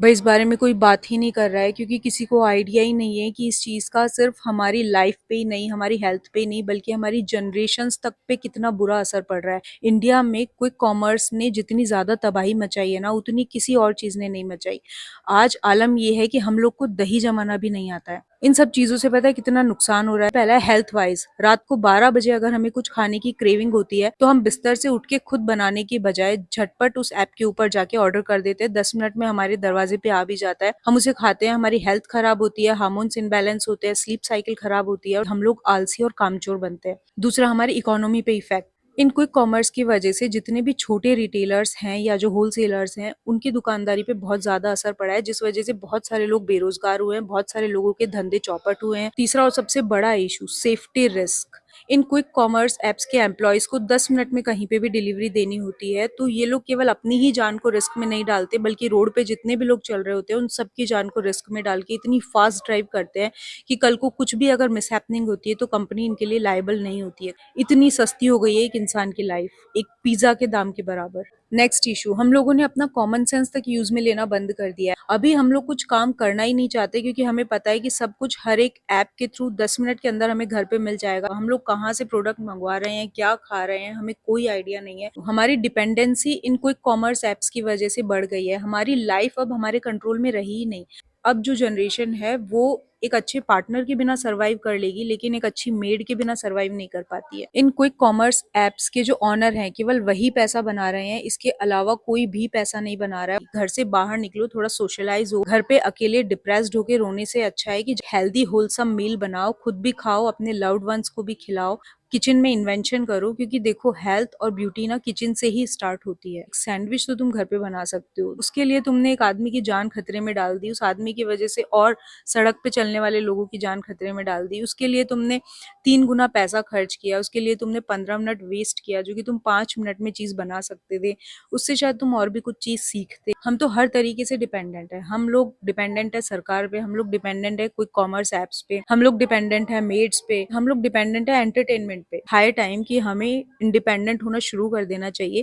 भाई इस बारे में कोई बात ही नहीं कर रहा है क्योंकि किसी को आइडिया ही नहीं है कि इस चीज़ का सिर्फ हमारी लाइफ पे ही नहीं, हमारी हेल्थ पे ही नहीं, बल्कि हमारी जनरेशन्स तक पे कितना बुरा असर पड़ रहा है। इंडिया में क्विक कॉमर्स ने जितनी ज़्यादा तबाही मचाई है ना, उतनी किसी और चीज़ ने नहीं मचाई। आज आलम ये है कि हम लोग को दही जमाना भी नहीं आता है। इन सब चीज़ों से पता है कितना नुकसान हो रहा है। पहला है हेल्थ वाइज, रात को 12 बजे अगर हमें कुछ खाने की क्रेविंग होती है तो हम बिस्तर से उठ के खुद बनाने की बजाय झटपट उस ऐप के ऊपर जाके ऑर्डर कर देते हैं। 10 मिनट में हमारे दरवाजे पे आ भी जाता है, हम उसे खाते हैं, हमारी हेल्थ खराब होती है, हार्मोन्स इनबैलेंस होते हैं, स्लीप साइकिल खराब होती है और हम लोग आलसी और कामचोर बनते हैं। दूसरा, हमारी इकोनॉमी पे इफेक्ट। इन क्विक कॉमर्स की वजह से जितने भी छोटे रिटेलर्स हैं या जो होलसेलर्स हैं, उनकी दुकानदारी पे बहुत ज्यादा असर पड़ा है, जिस वजह से बहुत सारे लोग बेरोजगार हुए हैं, बहुत सारे लोगों के धंधे चौपट हुए हैं। तीसरा और सबसे बड़ा issue, safety risk. In quick commerce apps के एम्प्लॉयज को 10 मिनट में कहीं पे भी डिलीवरी देनी होती है, तो ये लोग केवल अपनी ही जान को रिस्क में नहीं डालते, बल्कि रोड पे जितने भी लोग चल रहे होते हैं उन सबकी जान को रिस्क में डाल के इतनी फास्ट ड्राइव करते हैं कि कल को कुछ भी अगर मिसहैपनिंग होती है तो कंपनी इनके लिए लायबल नहीं होती है। इतनी सस्ती हो गई है एक इंसान की लाइफ, एक पिज्जा के दाम के बराबर। नेक्स्ट इशू, हम लोगों ने अपना कॉमन सेंस तक यूज में लेना बंद कर दिया है। अभी हम लोग कुछ काम करना ही नहीं चाहते क्योंकि हमें पता है कि सब कुछ हर एक ऐप के थ्रू 10 मिनट के अंदर हमें घर पे मिल जाएगा। हम लोग कहाँ से प्रोडक्ट मंगवा रहे हैं, क्या खा रहे हैं, हमें कोई आइडिया नहीं है। हमारी dependency in quick commerce apps की वजह से बढ़ गई है। हमारी लाइफ अब हमारे कंट्रोल में रही ही नहीं। अब जो जनरेशन है वो एक अच्छे पार्टनर के बिना सरवाइव कर लेगी, लेकिन एक अच्छी मेड के बिना सरवाइव नहीं कर पाती है। इन क्विक कॉमर्स एप्स के जो ऑनर हैं केवल वही पैसा बना रहे हैं, इसके अलावा कोई भी पैसा नहीं बना रहा है। घर से बाहर निकलो, थोड़ा सोशलाइज हो। घर पे अकेले डिप्रेस्ड होके रोने से अच्छा है कि हेल्दी होलसम मील बनाओ, खुद भी खाओ, अपने लव्ड वंस को भी खिलाओ। किचन में इन्वेंशन करो, क्योंकि देखो हेल्थ और ब्यूटी ना किचन से ही स्टार्ट होती है। सैंडविच तो तुम घर पे बना सकते हो, उसके लिए तुमने एक आदमी की जान खतरे में डाल दी, उस आदमी की वजह से और सड़क पे चलने वाले लोगों की जान खतरे में डाल दी। उसके लिए तुमने 3 गुना पैसा खर्च किया, उसके लिए तुमने 15 मिनट वेस्ट किया जो कि तुम 5 मिनट में चीज बना सकते थे। उससे शायद तुम और भी कुछ चीज सीखते। हम तो हर तरीके से डिपेंडेंट है। हम लोग डिपेंडेंट है सरकार पे, हम लोग डिपेंडेंट है क्विक कॉमर्स एप्स पे, हम लोग डिपेंडेंट है मेड्स पे, हम लोग डिपेंडेंट है एंटरटेनमेंट पे। हाई टाइम कि हमें इंडिपेंडेंट होना शुरू कर देना चाहिए।